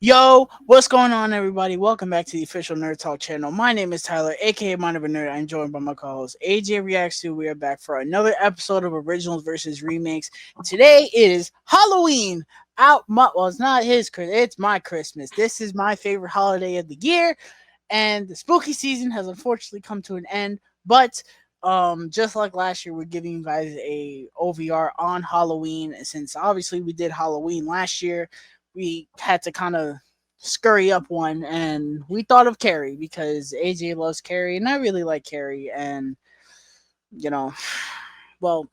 Yo, what's going on, everybody? Welcome back to the official Nerd Talk channel. My name is Tyler, aka Mind of a Nerd. I'm joined by my co-host AJ Reacts to. We are back for another episode of Originals versus Remakes. Today is Halloween. Well, it's not his Christmas. It's my Christmas. This is my favorite holiday of the year, and the spooky season has unfortunately come to an end. But just like last year, we're giving you guys a OVR on Halloween. And since obviously we did Halloween last year, we had to kind of scurry up one, and we thought of Carrie because AJ loves Carrie and I really like Carrie. And you know, well,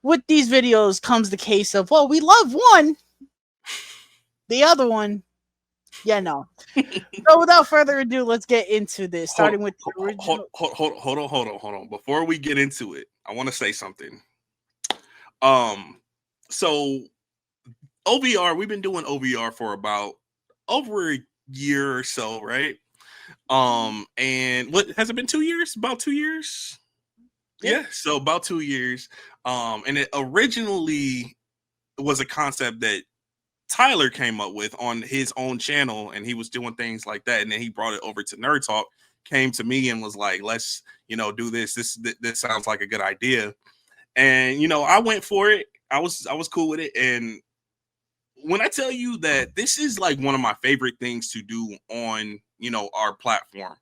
with these videos comes the case of, well, we love one, the other one, yeah, no. So without further ado, let's get into this, hold, starting with the original. hold on. Before we get into it, I want to say something. Um, so OVR, we've been doing OVR for about over a year or so, right? And what has it been? 2 years? About 2 years? Yeah. Yeah, so about 2 years. And it originally was a concept that Tyler came up with on his own channel, and he was doing things like that, and then he brought it over to Nerd Talk, came to me and was like, let's do this sounds like a good idea. And I went for it. I was cool with it. And when I tell you that this is like one of my favorite things to do on our platform,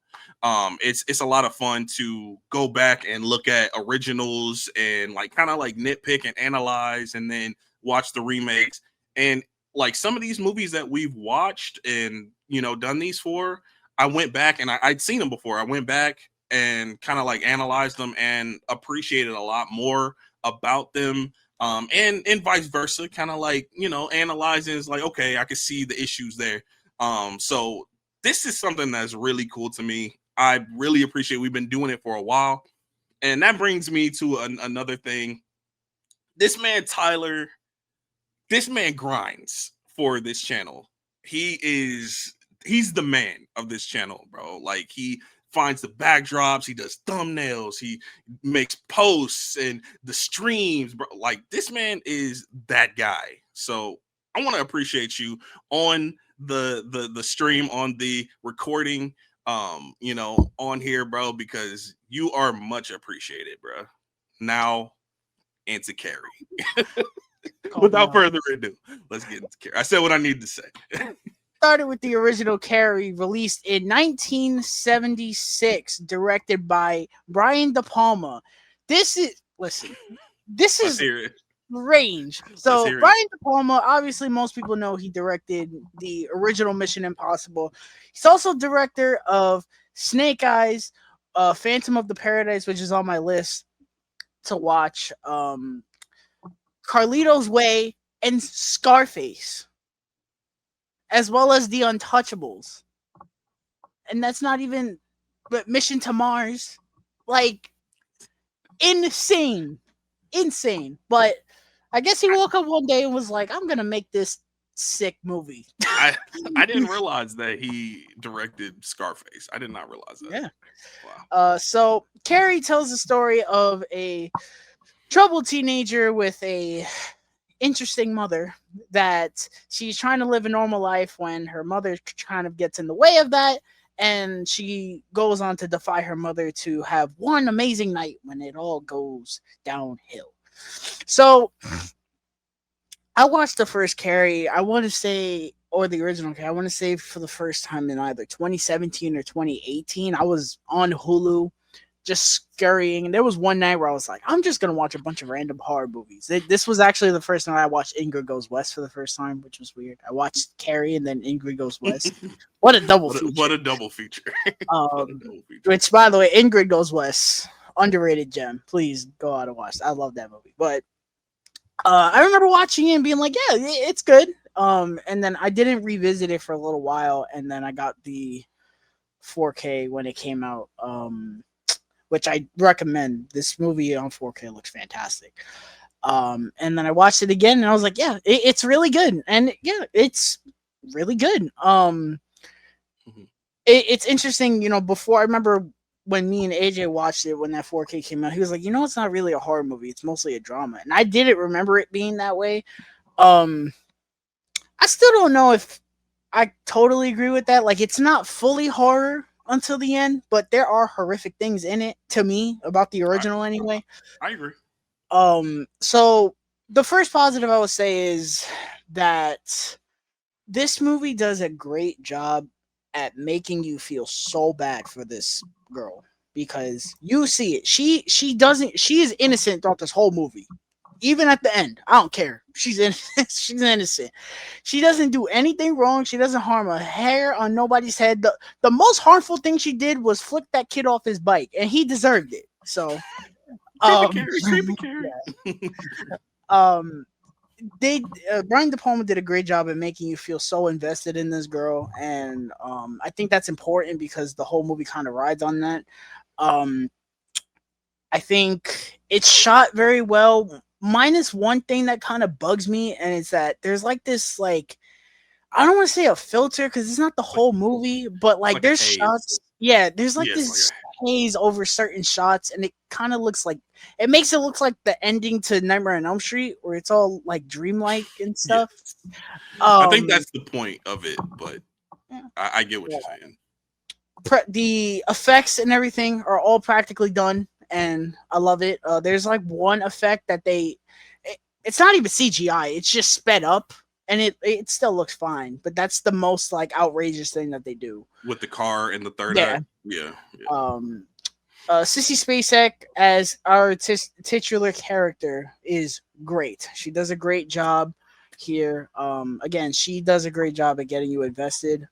it's a lot of fun to go back and look at originals and like kind of like nitpick and analyze, and then watch the remakes. And like some of these movies that we've watched and done these for, I went back and I'd seen them before. I went back and kind of like analyzed them and appreciated a lot more about them. And vice versa, kind of like analyzing is like, okay, I can see the issues there. So this is something that's really cool to me. I really appreciate. We've been doing it for a while, and that brings me to another thing. This man Tyler, this man grinds for this channel. He's the man of this channel, bro. Like, he finds the backdrops, he does thumbnails, he makes posts and the streams, bro. Like, this man is that guy. So I want to appreciate you on the stream, on the recording, on here, bro, because you are much appreciated, bro. Now into Carrie. Call me Without out. further ado, let's get into Carrie. I said what I need to say. Started with the original Carrie, released in 1976, directed by Brian De Palma. This is listen. This Let's is hear it. range. Let's So hear it. Brian De Palma, obviously most people know he directed the original Mission Impossible. He's also director of Snake Eyes, Phantom of the Paradise, which is on my list to watch. Carlito's Way and Scarface, as well as The Untouchables. And that's not even, but Mission to Mars. Like, insane. Insane. But I guess he woke up one day and was like, I'm gonna make this sick movie. I I didn't realize that he directed Scarface. I did not realize that. Yeah. Wow. So Carrie tells the story of a troubled teenager with a interesting mother, that she's trying to live a normal life when her mother kind of gets in the way of that, and she goes on to defy her mother to have one amazing night when it all goes downhill. So I watched the first Carrie, I want to say, or the original Carrie, I want to say for the first time in either 2017 or 2018. I was on Hulu just scurrying. And there was one night where I was like, I'm just gonna watch a bunch of random horror movies. This was actually the first time I watched Ingrid Goes West for the first time, which was weird. I watched Carrie and then Ingrid Goes West. What a double feature! What a double feature. What a Um, double feature. which, by the way, Ingrid Goes West, underrated gem. Please go out and watch it. I love that movie. But I remember watching it and being like, yeah, it's good. And then I didn't revisit it for a little while, and then I got the 4K when it came out. Which I recommend. This movie on 4K looks fantastic. And then I watched it again, and I was like, yeah, it's really good, and yeah, it's really good. Mhm. It's interesting, Before, I remember when me and AJ watched it when that 4K came out, he was like, it's not really a horror movie; it's mostly a drama, and I didn't remember it being that way. Um, I still don't know if I totally agree with that. Like, it's not fully horror until the end, but there are horrific things in it to me about the I, original anyway. I agree. So the first positive I would say is that this movie does a great job at making you feel so bad for this girl because you see it. She is innocent throughout this whole movie. Even at the end, I don't care. She's innocent. She's innocent. She doesn't do anything wrong. She doesn't harm a hair on nobody's head. The most harmful thing she did was flick that kid off his bike, and he deserved it. So, Creepy um, Carrie, creepy Carrie. yeah. um, they Brian De Palma did a great job at making you feel so invested in this girl, and I think that's important because the whole movie kind of rides on that. Um, I think it's shot very well. Minus one thing that kind of bugs me, and it's that there's like this like I don't want to say a filter because it's not the It's like whole movie, but it's like like a there's haze. shots. Yeah, there's like Yeah, it's like this haze over certain shots, and it kind of looks like it makes it look like the ending to Nightmare on Elm Street, where it's all like dreamlike and yeah. stuff. I think Um, that's the point of it, but yeah, I get what yeah. you're saying. The effects and everything are all practically done, and I love it. There's like one effect that it's not even CGI; it's just sped up, and it still looks fine. But that's the most like outrageous thing that they do. With the car in the third Yeah. act. Yeah, yeah. Um, Sissy Spacek as our titular character is great. She does a great job here. Again, she does a great job at getting you invested.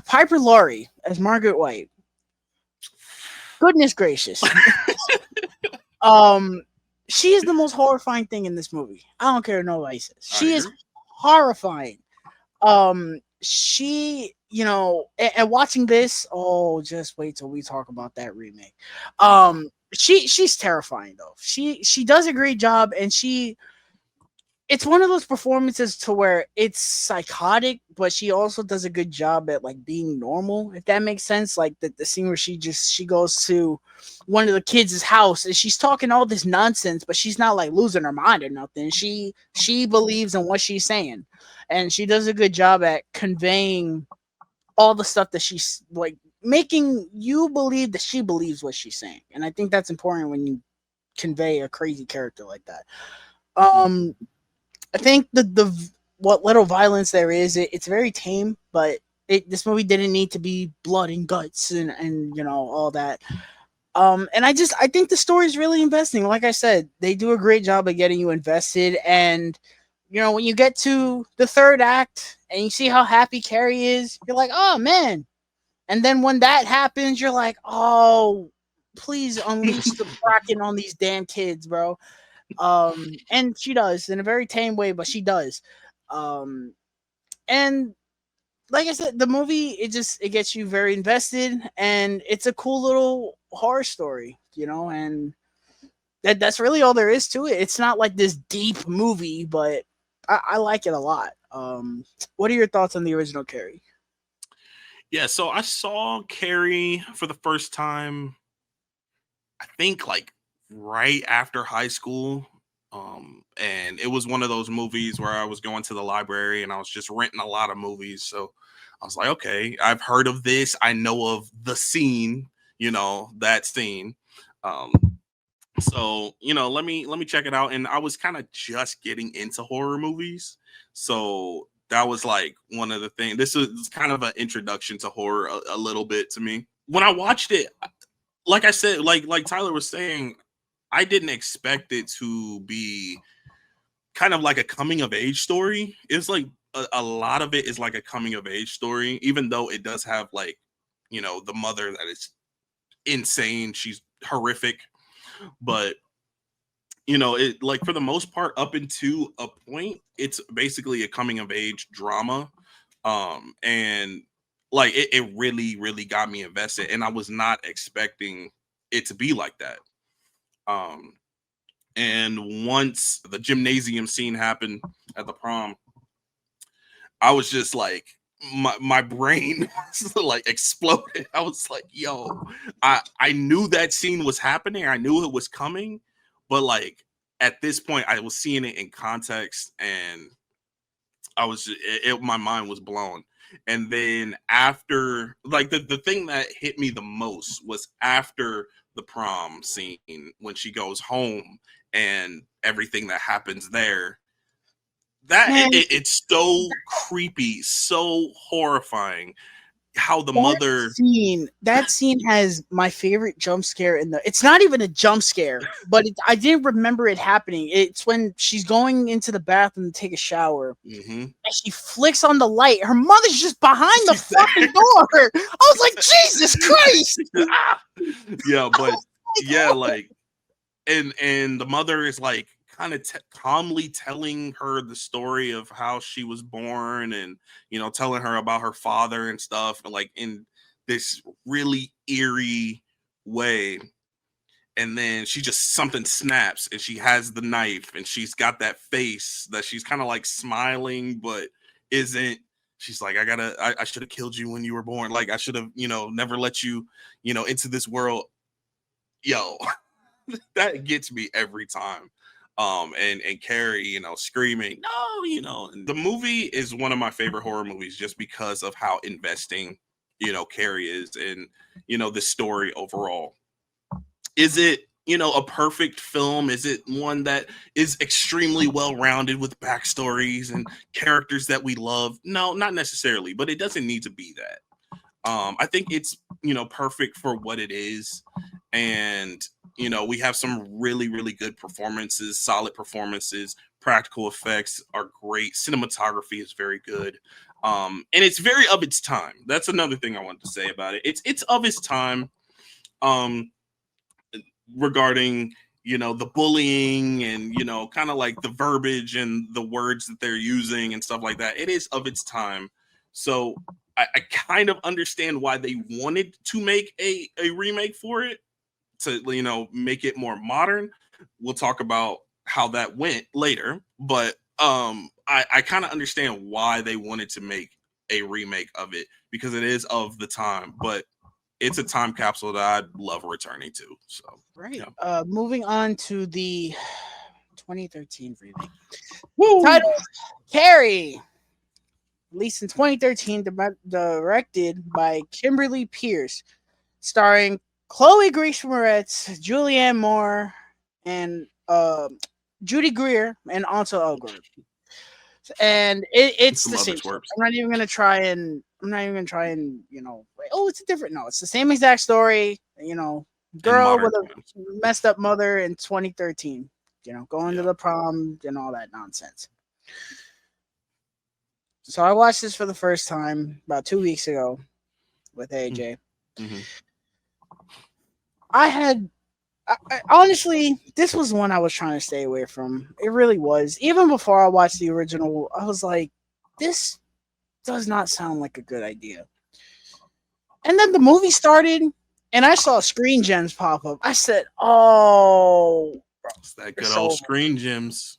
Piper Laurie as Margaret White. Goodness gracious. um, she is the most horrifying thing in this movie. I don't care what nobody says. I She is agree. horrifying. She, and watching this, oh, just wait till we talk about that remake. Uh-oh. She's terrifying though. She does a great job, and it's one of those performances to where it's psychotic, but she also does a good job at like being normal, if that makes sense. Like the scene where she goes to one of the kids' house and she's talking all this nonsense, but she's not like losing her mind or nothing. She believes in what she's saying. And she does a good job at conveying all the stuff that she's like making you believe that she believes what she's saying. And I think that's important when you convey a crazy character like that. Um I think the what little violence there is, it's very tame, but this movie didn't need to be blood and guts and all that. And I think the story is really investing. Like I said, they do a great job of getting you invested, and when you get to the third act and you see how happy Carrie is, you're like, oh man. And then when that happens, you're like, oh, please unleash the kraken on these damn kids, bro. And she does in a very tame way, but she does. Um, and like I said, the movie it gets you very invested, and it's a cool little horror story, and that's really all there is to it. It's not like this deep movie, but I like it a lot. What are your thoughts on the original Carrie? Yeah, so I saw Carrie for the first time, I think like right after high school. And it was one of those movies where I was going to the library and I was just renting a lot of movies. So I was like, okay, I've heard of this. I know of the scene, that scene. Um, so let me check it out. And I was kind of just getting into horror movies. So that was like one of the things. This was kind of an introduction to horror a little bit to me. When I watched it, like I said, like Tyler was saying, I didn't expect it to be kind of like a coming of age story. It's like a lot of it is like a coming of age story, even though it does have like, the mother that is insane. She's horrific, but it like for the most part, up into a point, it's basically a coming of age drama. And like it really, really got me invested, and I was not expecting it to be like that. Um, and once the gymnasium scene happened at the prom, I was just like, my brain was like exploded. I was like, yo, I knew that scene was happening. I knew it was coming, but like at this point, I was seeing it in context, and I was my mind was blown. And then after, like, the thing that hit me the most was after the prom scene when she goes home and everything that happens there. That Man, it's so creepy, so horrifying how the that mother. scene has my favorite jump scare in the. It's not even a jump scare, but I didn't remember it happening. It's when she's going into the bathroom to take a shower, Hmm. and she flicks on the light. Her mother's just behind the She's there. fucking door. I was like, Jesus Christ! Ah! Yeah, I but was like, yeah, oh. like, and the mother is like kind of calmly telling her the story of how she was born, and telling her about her father and stuff, and like in this really eerie way. And then she just something snaps and she has the knife and she's got that face that she's kind of like smiling but isn't. She's like, I should have killed you when you were born, like I should have never let you into this world. Yo, that gets me every time. And Carrie, screaming, no, and the movie is one of my favorite horror movies just because of how investing, Carrie is, and the story overall. Is it, a perfect film? Is it one that is extremely well rounded with backstories and characters that we love? No, not necessarily, but it doesn't need to be that. I think it's perfect for what it is, and we have some really really good performances, solid performances. Practical effects are great. Cinematography is very good, and it's very of its time. That's another thing I wanted to say about it. It's of its time. Um, Regarding the bullying and kind of like the verbiage and the words that they're using and stuff like that, it is of its time. So I kind of understand why they wanted to make a remake for it, to make it more modern. We'll talk about how that went later, but I kind of understand why they wanted to make a remake of it, because it is of the time, but it's a time capsule that I'd love returning to. So Right. yeah. Moving on to the 2013 remake. Woo! Titled Carrie, released in 2013, directed by Kimberly Pierce, starring Chloe Grace Moretz, Julianne Moore, and Judy Greer, and Ansel Elgort. And it's Some the other same story. twerps. I'm not even gonna try and like, oh, it's a different. No, it's the same exact story. In Girl modern with a times. messed up mother in 2013. Going to Yeah. the prom and all that nonsense. So I watched this for the first time about 2 weeks ago with AJ. Mm-hmm. I had honestly, this was one I was trying to stay away from. It really was. Even before I watched the original, I was like, this does not sound like a good idea. And then the movie started, and I saw Screen Gems pop up. I said, "Oh, bro, It's that good it's old over." screen gems.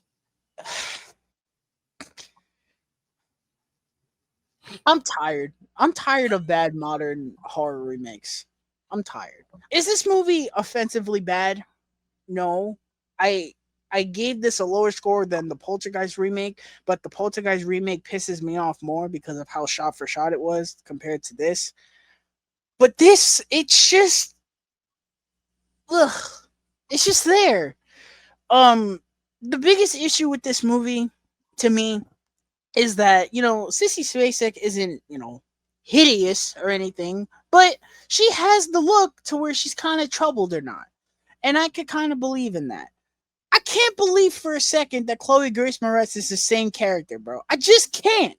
I'm tired. I'm tired of bad modern horror remakes. I'm tired. Is this movie offensively bad? No. I I gave this a lower score than the Poltergeist remake, but the Poltergeist remake pisses me off more because of how shot for shot it was compared to this. But this, it's just, ugh, it's just there. Um, the biggest issue with this movie, to me, is that Sissy Spacek isn't hideous or anything, but she has the look to where she's kind of troubled or not, and I could kind of believe in that. I can't believe for a second that Chloe Grace Moretz is the same character, bro. I just can't.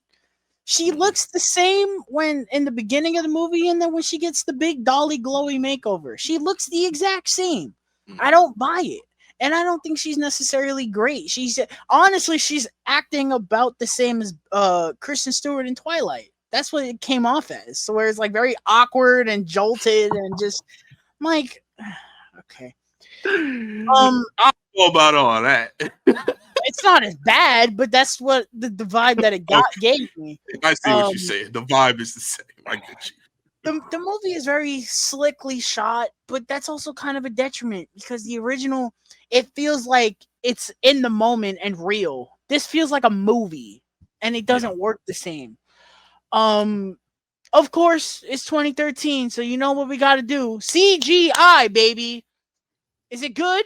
She Mm-hmm. looks the same when in the beginning of the movie, and then when she gets the big dolly glowy makeover, she looks the exact same. I Mm-hmm. don't buy it. And I don't think she's necessarily great. She's honestly, she's acting about the same as Kristen Stewart in Twilight. That's what it came off as. So where it's like very awkward and jolted and just I'm like okay. I Um don't know about all that. it's not as bad, but that's what the vibe that it got Okay, gave me. I see what you're Um saying. The vibe is the same. I get you. the movie is very slickly shot, but that's also kind of a detriment because the original, it feels like it's in the moment and real. This feels like a movie, and it Yeah. doesn't work the same. Um, of course, it's 2013, so you know what we got to do: CGI, baby. Is it good?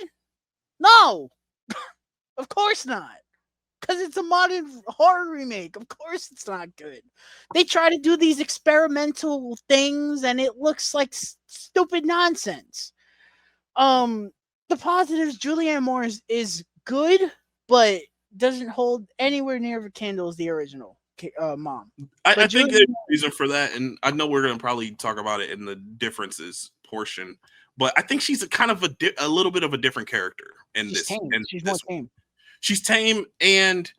No, of course not. Because it's a modern horror remake. Of course, it's not good. They try to do these experimental things, and it looks like stupid nonsense. Um, the positives: Julianne Moore is good, but doesn't hold anywhere near the candle as the original mom. I But think there's Julianne, a reason for that, and I know we're gonna probably talk about it in the differences portion, but I think she's a kind of a little bit of a different character in she's this tame. in She's more this one. tame. She's tame and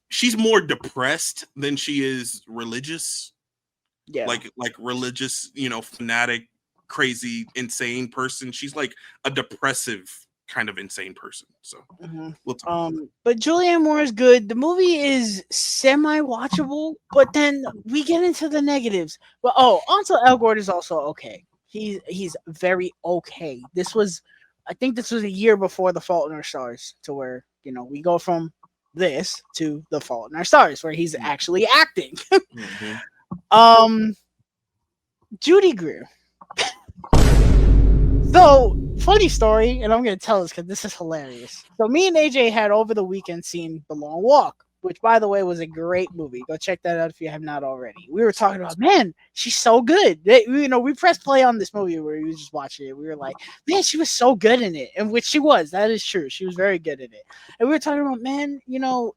she's more depressed than she is religious. Yeah. Like religious, fanatic, crazy, insane person. She's like a depressive kind of insane person. So hmm we'll talk about But Julianne Moore is good. The movie is semi-watchable, but then we get into the negatives. But also Elgort is also okay. He's very okay. I think this was a year before The Fault in Our Stars, to where we go from this to The Fault in Our Stars, where he's that. actually acting. Mm-hmm. um, Judy Greer. So, funny story, and I'm going to tell this because this is hilarious. So, me and AJ had over the weekend seen The Long Walk, which, by the way, was a great movie. Go check that out if you have not already. We were talking about, man, she's so good. We pressed play on this movie where we was just watching it. We were like, man, she was so good in it. And which she was. That is true. She was very good in it. And we were talking about, man,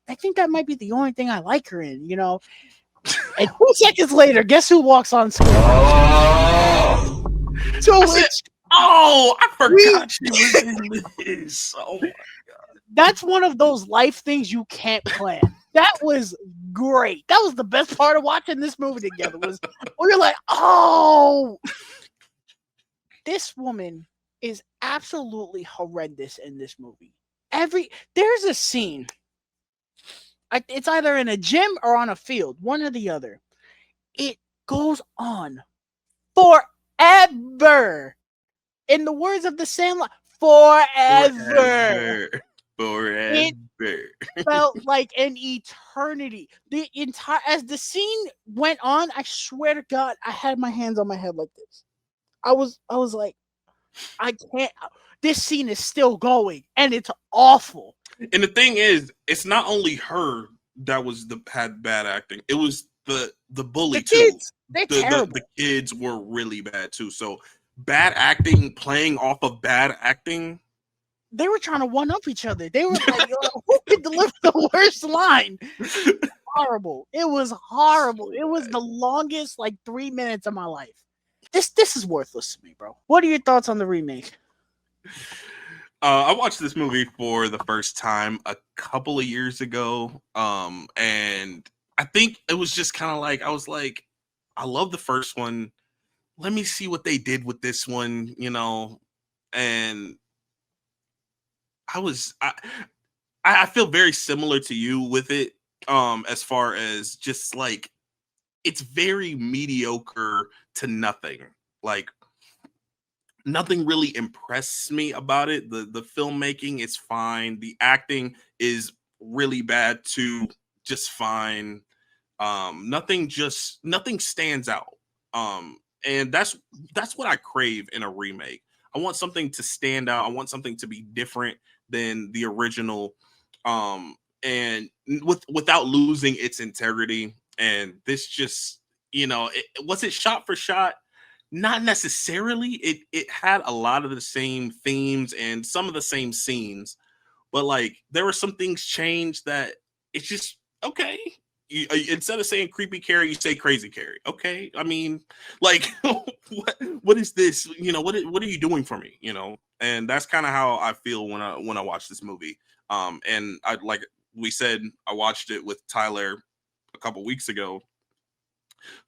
I think that might be the only thing I like her in. And 2 seconds later, guess who walks on screen? I To said, which "Oh, I we forgot she was in this." Oh my that's one of those life things you can't plan. That was great. That was the best part of watching this movie together. Was we were like, oh, this woman is absolutely horrendous in this movie. There's a scene. It's either in a gym or on a field, one or the other. It goes on forever. In the words of the Sandlot, forever. forever, It forever. felt like an eternity. The entire as the scene went on, I swear to God, I had my hands on my head like this. I was like, I can't. This scene is still going, and it's awful. And the thing is, it's not only her that had bad acting. It was the The bully too. kids, they're The terrible. kids were really bad too. So bad acting playing off of bad acting. They were trying to one up each other. They were like, who could deliver the worst line? Horrible. It was horrible. It was the longest 3 minutes of my life. This is worthless to me, bro. What are your thoughts on the remake? I watched this movie for the first time a couple of years ago, and I think it was just kind of like I was like, I love the first one. Let me see what they did with this one, and I was I feel very similar to you with it, as far as just like it's very mediocre to nothing. Like nothing really impressed me about it. The filmmaking is fine. The acting is really bad too, just fine. Nothing stands out. And that's what I crave in a remake. I want something to stand out. I want something to be different than the original. And without losing its integrity. And this just, was it shot for shot? Not necessarily. It had a lot of the same themes and some of the same scenes, but like there were some things changed that it's just okay. Instead of saying creepy Carrie, you say crazy Carrie. Okay, I mean, like, what is this? What are you doing for me? And that's kind of how I feel when I watch this movie. And I like we said, I watched it with Tyler a couple weeks ago,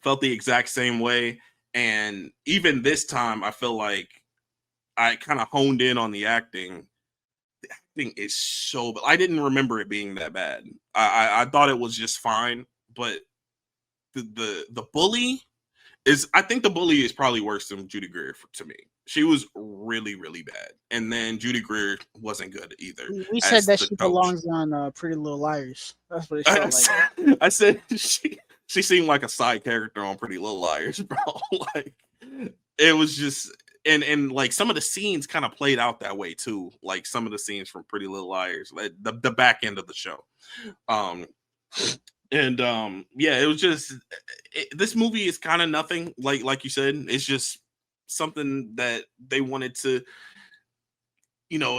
felt the exact same way. And even this time, I feel like I kind of honed in on the acting. The acting is so, but I didn't remember it being that bad. I thought it was just fine, but the bully is I think the bully is probably worse than Judy Greer to me. She was really, really bad, and then Judy Greer wasn't good either We said as that the she coach. belongs on Pretty Little Liars. That's what it I felt like. said, I said she seemed like a side character on Pretty Little Liars, bro. Like it was just and like some of the scenes kind of played out that way too. Like some of the scenes from Pretty Little Liars, like the back end of the show. Um and yeah, it was just this movie is kind of nothing like you said. It's just something that they wanted to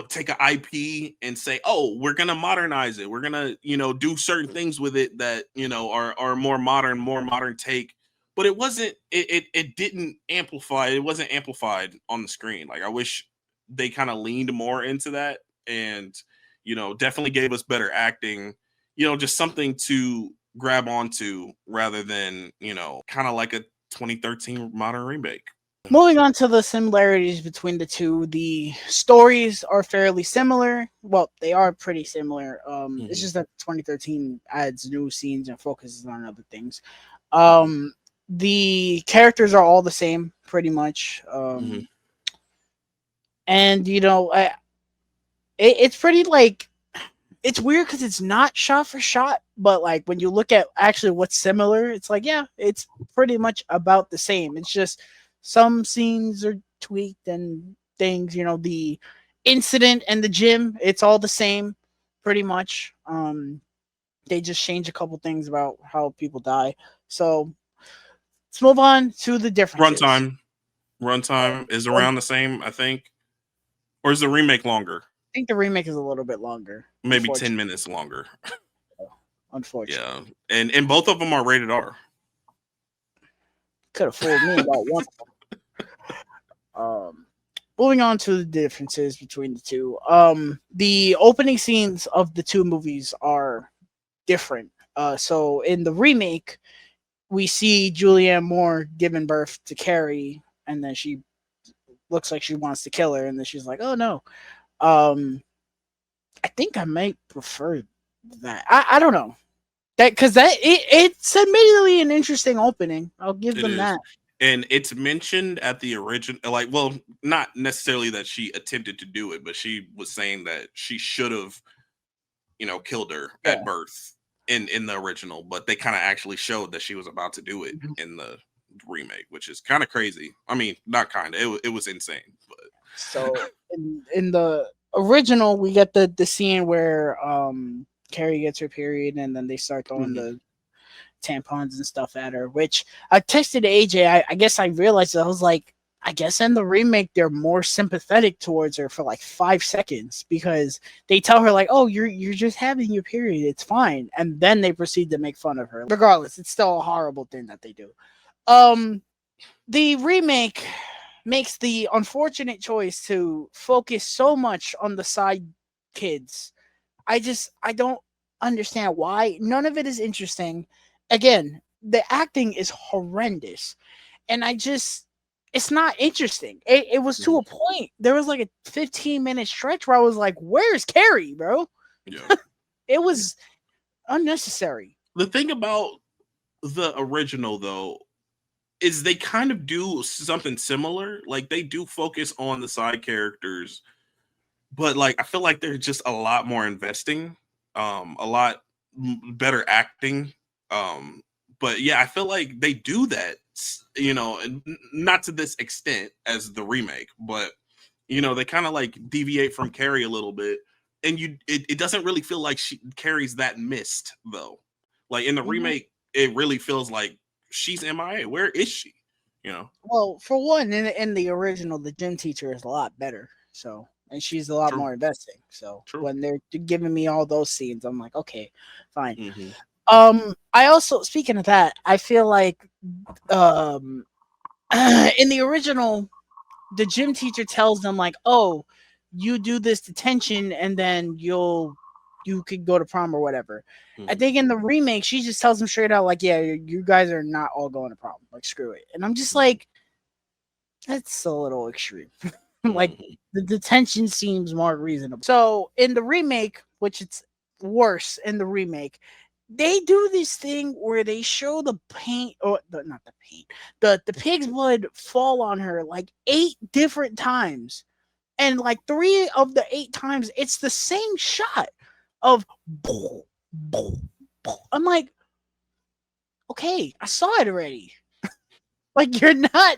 take an IP and say, "Oh, we're gonna modernize it. We're gonna, do certain things with it that are more modern, more modern take." But it wasn't. It didn't amplify. It wasn't amplified on the screen. Like I wish they kind of leaned more into that, and definitely gave us better acting. Just something to grab onto rather than kind of like a 2013 modern remake. Moving on to the similarities between the two, the stories are fairly similar. Well, they are pretty similar. It's Hmm. just that 2013 adds new scenes and focuses on other things. Hmm. Um, the characters are all the same, pretty much. Hmm. And it's pretty like it's weird because it's not shot for shot, but like when you look at actually what's similar, it's like yeah, it's pretty much about the same. It's just some scenes are tweaked and things. The incident and the gym, it's all the same, pretty much. They just change a couple things about how people die. So let's move on to the differences. Runtime. Um, Runtime is I around the same, I think. Or is the remake longer? think the remake is a little bit longer, Maybe 10 unfortunately. minutes longer. Yeah. Unfortunately, And both of them are rated R. could have fooled me about one. Um, Moving on to the differences between the two. The opening scenes of the two movies are different. So in the remake, we see Julianne Moore giving birth to Carrie, and then she looks like she wants to kill her, and then she's like, "Oh no." Um, I think I might prefer that. I don't know that because it's admittedly an interesting opening. I'll give It them is. that. And it's mentioned at the original, like, well, not necessarily that she attempted to do it, but she was saying that she should have, killed her at Yeah. birth in the original, but they kind of actually showed that she was about to do it Mhm. in the remake, which is kind of crazy. I mean, not kind of, it was insane, So in the original, we get the scene where Carrie gets her period, and then they start throwing but the tampons and stuff at her. Which I texted AJ. I guess I realized I was like, I guess in the remake they're more sympathetic towards her for like 5 seconds because they tell her like, "Oh, you're just having your period. It's fine," and then they proceed to make fun of her. Regardless, it's still a horrible thing that they do. Um, the remake makes the unfortunate choice to focus so much on the side kids. I don't understand why. None of it is interesting. Again, the acting is horrendous. And it's not interesting. It was to a Mhm. point. There was like a 15-minute stretch where I was like, "Where's Carrie, bro?" Yeah. It was unnecessary. The thing about the original though is they kind of do something similar. Like they do focus on the side characters, but like I feel like they're just a lot more investing, a lot better acting. Um, but yeah, I feel like they do that, and not to this extent as the remake, but they kind of like deviate from Carrie a little bit, and it doesn't really feel like she Carrie's that missed though. Like in the Mhm. remake, it really feels like she's MIA. Where is she? You know, Well, for one, in the original, the gym teacher is a lot better. So, and she's a lot true, more investing. So, true. when they're giving me all those scenes, I'm like, okay, fine. Hmm. I also, speaking of that, I feel like, um, in the original, the gym teacher tells them like, "Oh, you do this detention, and then you could go to prom or whatever." I Hmm. think in the remake, she just tells them straight out like, "Yeah, you guys are not all going to prom. Like, screw it." And I'm just like, that's a little extreme. Like Hmm. the detention seems more reasonable. So in the remake, which it's worse in the remake, they do this thing where they show the paint, or not the paint, the pig's blood fall on her like 8 different times, and like 3 of the 8 times it's the same shot of I'm like, okay, I saw it already. Like, you're not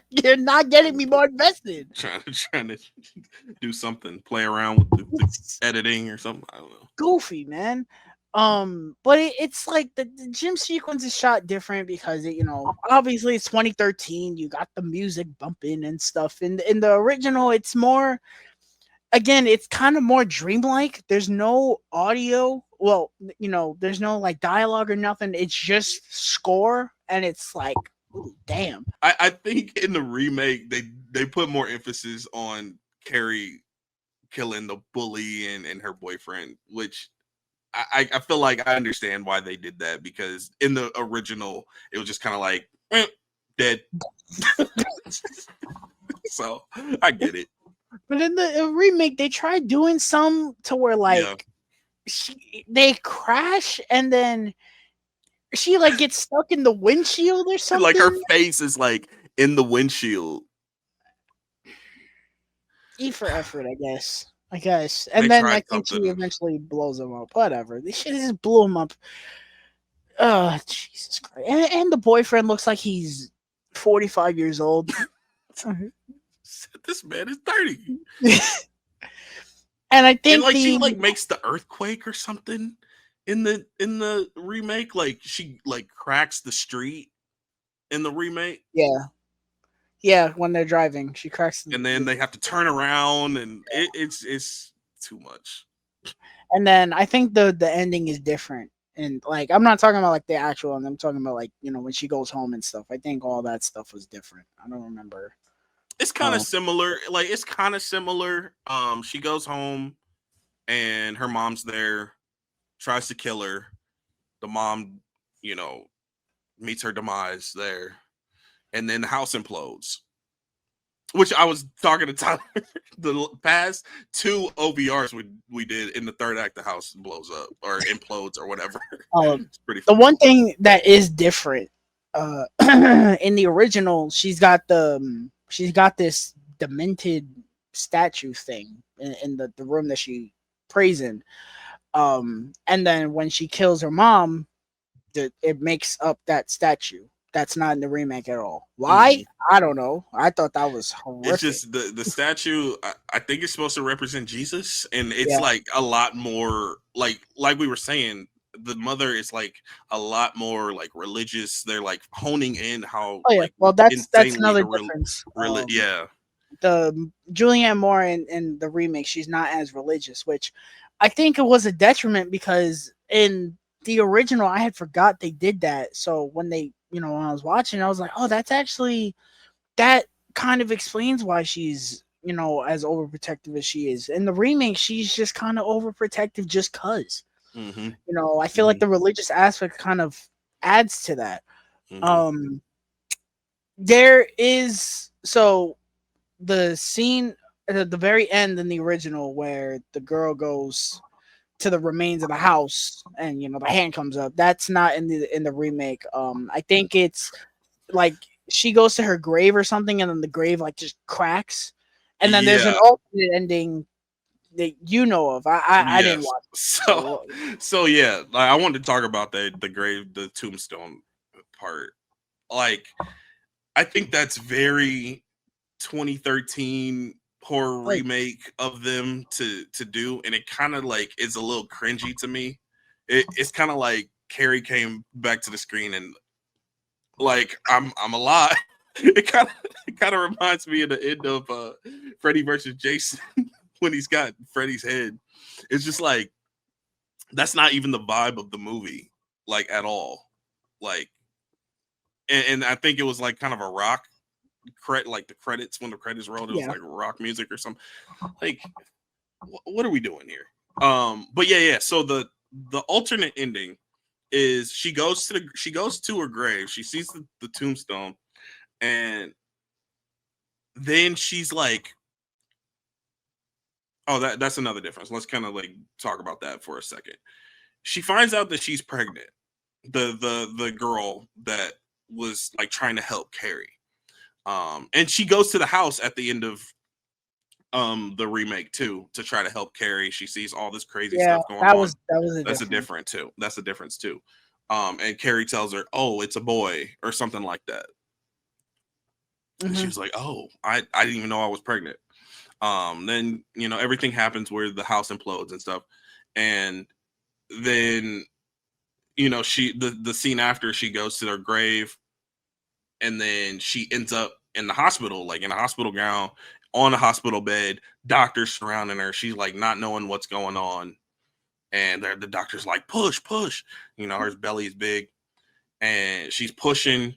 getting me more invested. Trying to do something, play around with the It's editing or something. I don't know. goofy, man. But it's like the gym sequence is shot different because obviously it's 2013. You got the music bumping and stuff. In the original, it's more, again, it's kind of more dreamlike. There's no audio. Well, there's no like dialogue or nothing. It's just score, and it's like, ooh, damn. I think in the remake they put more emphasis on Carrie killing the bully and her boyfriend, which I feel like I understand why they did that, because in the original it was just kind of like dead. So I get it. But in the remake, they tried doing some to where Yeah, like they crash, and then she like gets stuck in the windshield or like her something. face is like in the windshield. E for effort, I guess. I guess. They And then I tried think she something. eventually blows him up. Whatever. They should just blew him up. Oh, Jesus Christ. And the boyfriend looks like he's 45 years old. And This man is 30. I And think like she the like makes the earthquake or something in the remake. Like she like cracks the street in the remake, yeah. Yeah, when they're driving, she cracks and then they have to turn around, and it's too much. and then I think the ending is different. And like, I'm not talking about like the actual one. I'm talking about like, when she goes home and stuff. I think all that stuff was different. I don't remember. It's kind of Um, similar. Like it's kind of similar. She goes home and her mom's there, tries to kill her. The mom, you know, meets her demise there, and then the house implodes. Which I was talking to Tyler. The past two OVRs we did in the third act, the house blows up or implodes or whatever. um, It's pretty the funny. one thing that is different, uh, in the original, she's got this demented statue thing in the room that she prays in. And then when she kills her mom, it makes up that statue. That's not in the remake at all. Why? Hmm. I don't know. I thought that was It's horrific. just the statue. I think it's supposed to represent Jesus, and it's Yeah. like a lot more like we were saying. The mother is like a lot more like religious. They're like honing in how Oh yeah. like Well, that's insanely another her difference. yeah. The Julianne Moore in the remake, she's not as religious, which I think it was a detriment because in the original, I had forgot they did that. So when when I was watching, I was like, oh, that's actually that kind of explains why she's as overprotective as she is. In the remake, she's just kind of overprotective just cause. Hmm. I feel like Hmm. the religious aspect kind of adds to that. Hmm. Um, there is so the scene at the very end in the original where the girl goes to the remains of the house and the hand comes up. That's not in the remake. I think it's like she goes to her grave or something, and then the grave like just cracks, and then there's an Yeah. alternate ending that you know of. I didn't Yes. watch it. So So so yeah, like I wanted to talk about the grave, the tombstone part. Like I think that's very 2013 horror like, remake of them to do, and it kind of like is a little cringy to me. It's kind of like Carrie came back to the screen and like I'm alive. It kind of reminds me of the end of Freddy versus Jason when he's got Freddy's head. It's just like that's not even the vibe of the movie, like at all. Like, and I think it was like kind of a rock like the credits when the credits rolled, it was yeah, like rock music or something. Like, what are we doing here? But yeah. So the alternate ending is she goes to her grave, she sees the tombstone, and then she's like, oh, that's another difference. Let's kind of like talk about that for a second. She finds out that she's pregnant, the girl that was like trying to help Carrie. And she goes to the house at the end of the remake too to try to help Carrie. She sees all this crazy Yeah, stuff going on. that was a That's a difference. different too. That's a difference too. And Carrie tells her, "Oh, it's a boy" or something like that. And she Hmm. was like, "Oh, I didn't even know I was pregnant." Then everything happens where the house implodes and stuff, and then she the scene after she goes to their grave, and then she ends up in the hospital, like in a hospital gown, on a hospital bed, doctors surrounding her. She's like not knowing what's going on, and the doctor's like, push, push. Her belly's big, and she's pushing,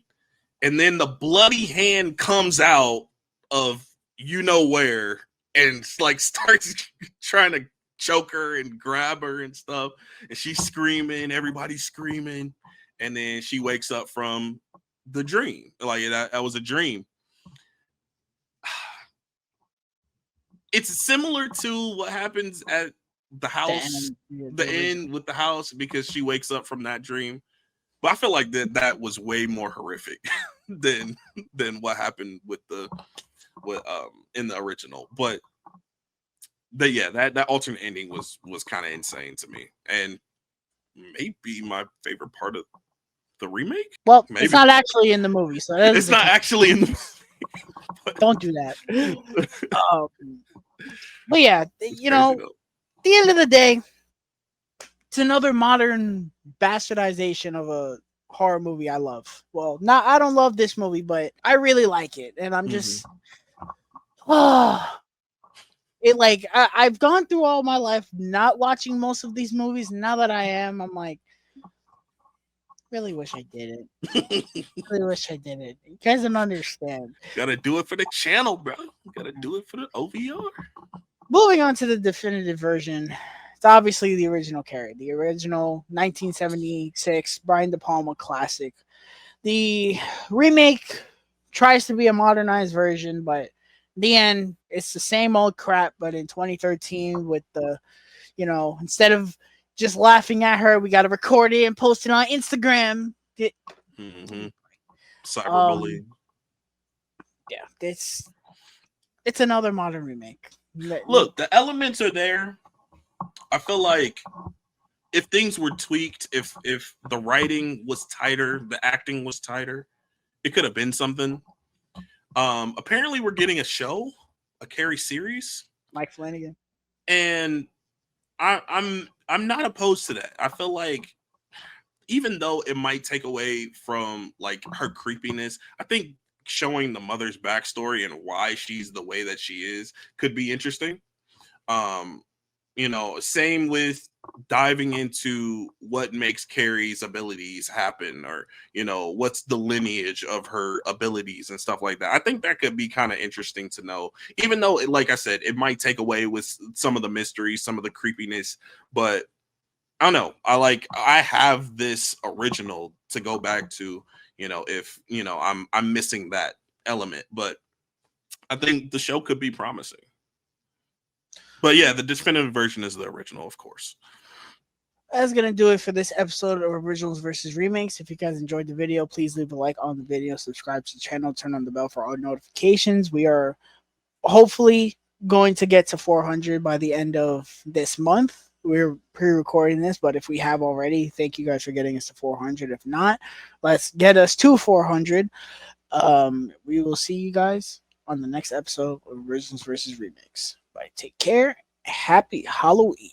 and then the bloody hand comes out of where, and like starts trying to choke her and grab her and stuff, and she's screaming, everybody's screaming, and then she wakes up from the dream, like that was a dream. It's similar to what happens at the The house, end, the the original. end with the house, because she wakes up from that dream. But I feel like that was way more horrific than what happened with the with in the original. But yeah, that alternate ending was kind of insane to me, and maybe my favorite part of the remake. Well, it's Maybe not actually in the movie, so that it's is a not actually in the. don't do that. Um, but yeah, It's crazy though. at the end of the day, it's another modern bastardization of a horror movie I love. Well, not I don't love this movie, but I really like it, and I'm Mm-hmm. just it like I've gone through all my life not watching most of these movies. Now that I'm like, really wish I did it. Really wish I did it. You guys don't understand. Gotta do it for the channel, bro. Gotta do it for the OVR. Moving on to the definitive version, it's obviously the original Carrie, the original 1976 Brian De Palma classic. The remake tries to be a modernized version, but in the end, it's the same old crap, but in 2013 with instead of just laughing at her, we got to record it and post it on Instagram. Mm-hmm. Um, Cyberbullying. yeah, it's another modern remake. Look, the elements are there. I feel like if things were tweaked, if the writing was tighter, the acting was tighter, it could have been something. Apparently we're getting a show, a Carrie series, Mike Flanagan. and I'm not opposed to that. I feel like even though it might take away from like her creepiness, I think showing the mother's backstory and why she's the way that she is could be interesting. Um, same with diving into what makes Carrie's abilities happen, or what's the lineage of her abilities and stuff like that. I think that could be kind of interesting to know, even though like I said, it might take away with some of the mystery, some of the creepiness. But I don't know, I have this original to go back to, if I'm missing that element. But I think the show could be promising. But yeah, the definitive version is the original, of course. That's gonna do it for this episode of Originals versus Remakes. If you guys enjoyed the video, please leave a like on the video, subscribe to the channel, turn on the bell for all notifications. We are hopefully going to get to 400 by the end of this month. We're pre-recording this, but if we have already, thank you guys for getting us to 400. If not, let's get us to 400. We will see you guys on the next episode of Originals versus Remakes. Bye. Take care. Happy Halloween.